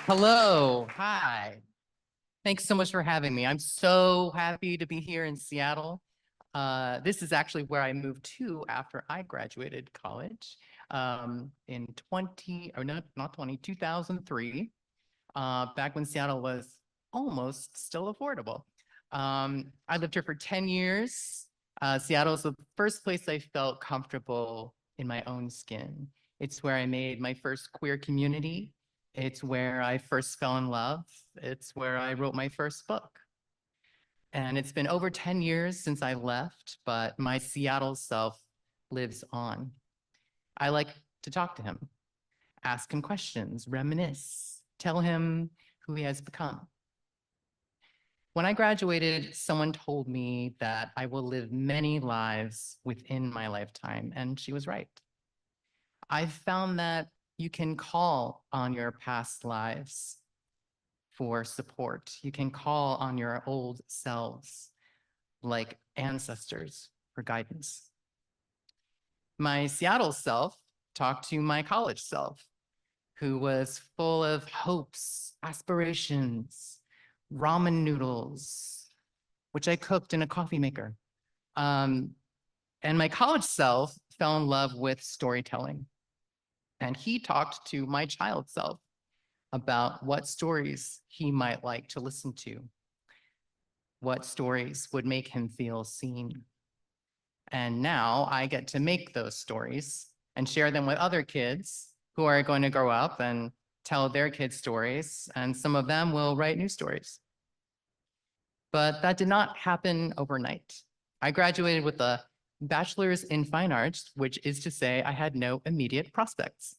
Hello, hi. Thanks so much for having me. I'm so happy to be here in Seattle. This is actually where I moved to after I graduated college in 2003, back when Seattle was almost still affordable. I lived here for 10 years. Seattle is the first place I felt comfortable in my own skin. It's where I made my first queer community. It's where I first fell in love. It's where I wrote my first book. And it's been over 10 years since I left, but my Seattle self lives on. I like to talk to him, ask him questions, reminisce, tell him who he has become. When I graduated, someone told me that I will live many lives within my lifetime, and she was right. I've found that you can call on your past lives for support. You can call on your old selves, like ancestors, for guidance. My Seattle self talked to my college self, who was full of hopes, aspirations, ramen noodles, which I cooked in a coffee maker. And my college self fell in love with storytelling. And he talked to my child self about what stories he might like to listen to, what stories would make him feel seen. And now I get to make those stories and share them with other kids who are going to grow up and tell their kids stories, and some of them will write new stories. But that did not happen overnight. I graduated with a bachelor's in fine arts, which is to say I had no immediate prospects.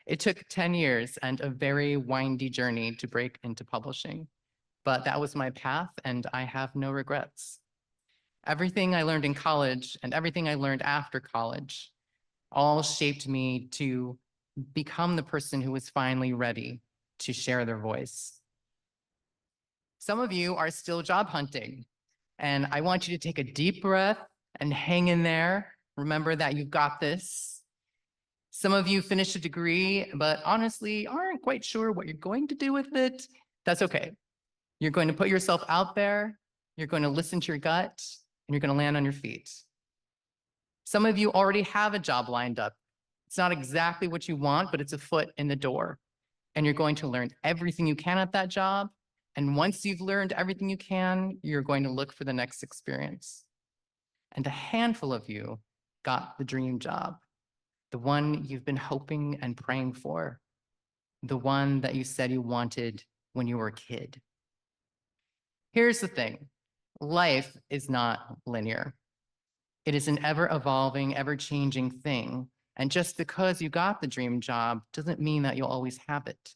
It took 10 years and a very windy journey to break into publishing, but that was my path and I have no regrets. Everything I learned in college and everything I learned after college all shaped me to become the person who was finally ready to share their voice. Some of you are still job hunting, and I want you to take a deep breath and hang in there. Remember that you've got this. Some of you finished a degree, but honestly aren't quite sure what you're going to do with it. That's okay. You're going to put yourself out there, you're going to listen to your gut, and you're going to land on your feet. Some of you already have a job lined up. It's not exactly what you want, but it's a foot in the door. And you're going to learn everything you can at that job. And once you've learned everything you can, you're going to look for the next experience. And a handful of you got the dream job, the one you've been hoping and praying for, the one that you said you wanted when you were a kid. Here's the thing, life is not linear. It is an ever-evolving, ever-changing thing. And just because you got the dream job doesn't mean that you'll always have it.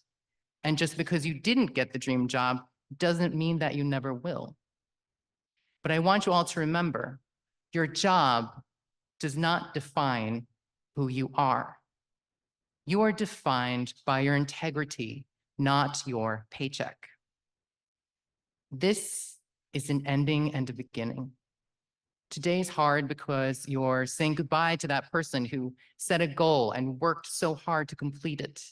And just because you didn't get the dream job doesn't mean that you never will. But I want you all to remember, your job does not define who you are. You are defined by your integrity, not your paycheck. This is an ending and a beginning. Today's hard because you're saying goodbye to that person who set a goal and worked so hard to complete it.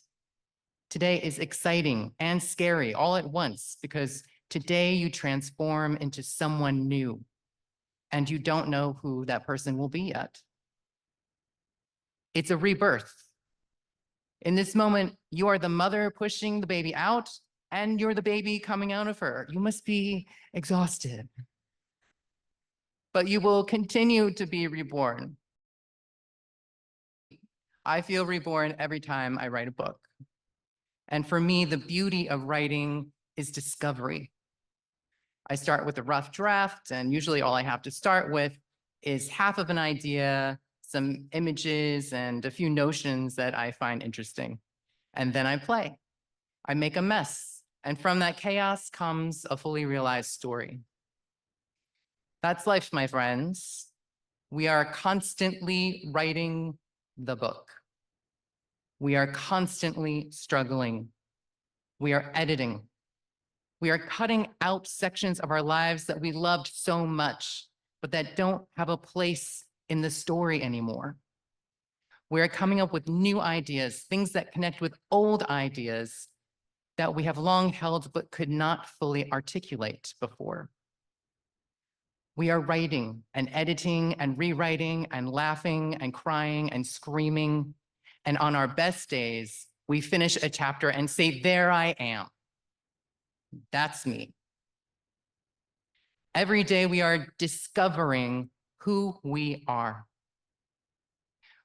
Today is exciting and scary all at once because today you transform into someone new and you don't know who that person will be yet. It's a rebirth. In this moment, you are the mother pushing the baby out and you're the baby coming out of her. You must be exhausted. But you will continue to be reborn. I feel reborn every time I write a book. And for me, the beauty of writing is discovery. I start with a rough draft, and usually all I have to start with is half of an idea, some images, and a few notions that I find interesting. And then I play. I make a mess. And from that chaos comes a fully realized story. That's life, my friends. We are constantly writing the book. We are constantly struggling. We are editing. We are cutting out sections of our lives that we loved so much, but that don't have a place in the story anymore. We are coming up with new ideas, things that connect with old ideas, that we have long held but could not fully articulate before. We are writing and editing and rewriting and laughing and crying and screaming. And on our best days, we finish a chapter and say, there I am. That's me. Every day we are discovering who we are.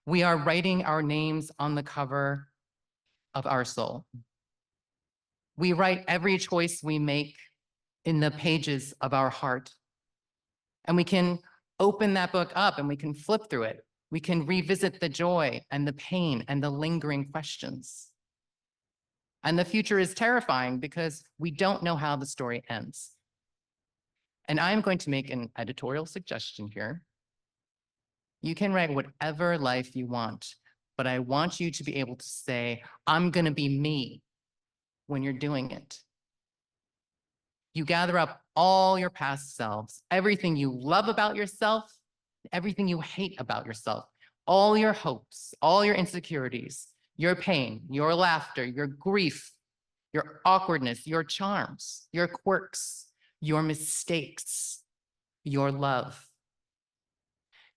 We are writing our names on the cover of our soul. We write every choice we make in the pages of our heart. And we can open that book up and we can flip through it. We can revisit the joy and the pain and the lingering questions. And the future is terrifying because we don't know how the story ends. And I'm going to make an editorial suggestion here. You can write whatever life you want, but I want you to be able to say, I'm going to be me when you're doing it. You gather up all your past selves, everything you love about yourself, everything you hate about yourself, all your hopes, all your insecurities, your pain, your laughter, your grief, your awkwardness, your charms, your quirks, your mistakes, your love.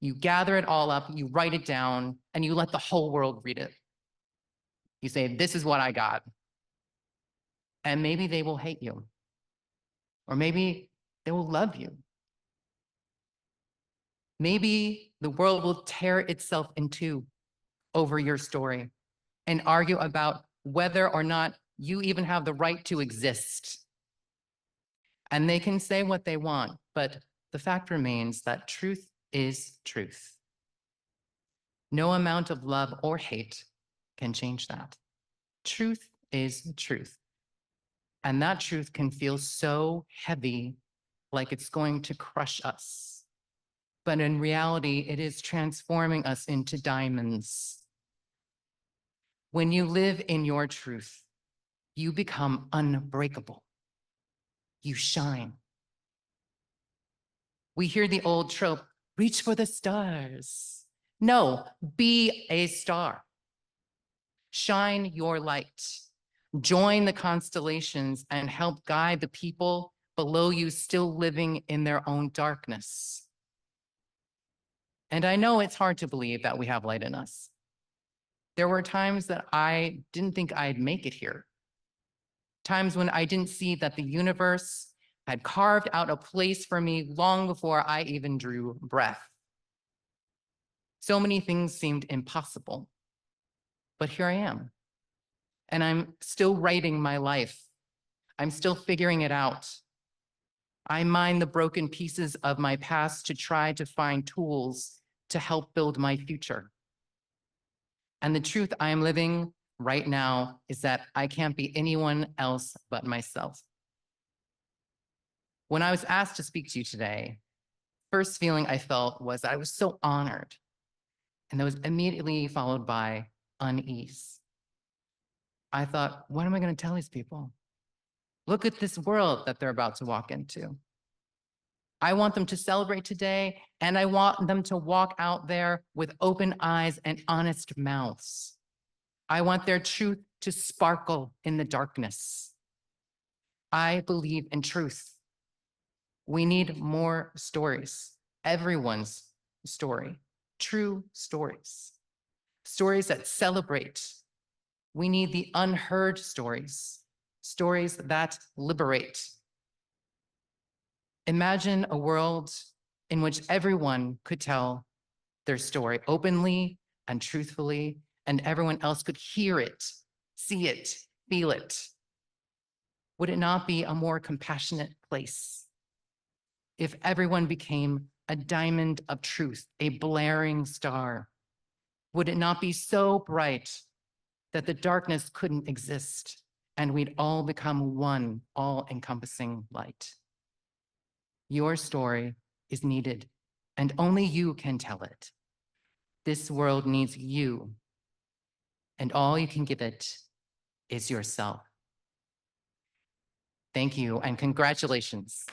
You gather it all up, you write it down, and you let the whole world read it. You say, this is what I got. And maybe they will hate you. Or maybe they will love you. Maybe the world will tear itself in two over your story and argue about whether or not you even have the right to exist. And they can say what they want, but the fact remains that truth is truth. No amount of love or hate can change that. Truth is truth. And that truth can feel so heavy, like it's going to crush us. But in reality, it is transforming us into diamonds. When you live in your truth, you become unbreakable. You shine. We hear the old trope, reach for the stars. No, be a star. Shine your light. Join the constellations and help guide the people below you still living in their own darkness. And I know it's hard to believe that we have light in us. There were times that I didn't think I'd make it here. Times when I didn't see that the universe had carved out a place for me long before I even drew breath. So many things seemed impossible, but here I am. And I'm still writing my life. I'm still figuring it out. I mine the broken pieces of my past to try to find tools to help build my future. And the truth I am living right now is that I can't be anyone else but myself. When I was asked to speak to you today, first feeling I felt was I was so honored. And that was immediately followed by unease. I thought, what am I going to tell these people? Look at this world that they're about to walk into. I want them to celebrate today, and I want them to walk out there with open eyes and honest mouths. I want their truth to sparkle in the darkness. I believe in truth. We need more stories, everyone's story, true stories, stories that celebrate. We need the unheard stories, stories that liberate. Imagine a world in which everyone could tell their story openly and truthfully, and everyone else could hear it, see it, feel it. Would it not be a more compassionate place if everyone became a diamond of truth, a blaring star? Would it not be so bright that the darkness couldn't exist and we'd all become one all-encompassing light? Your story is needed, and only you can tell it. This world needs you, and all you can give it is yourself. Thank you, and congratulations.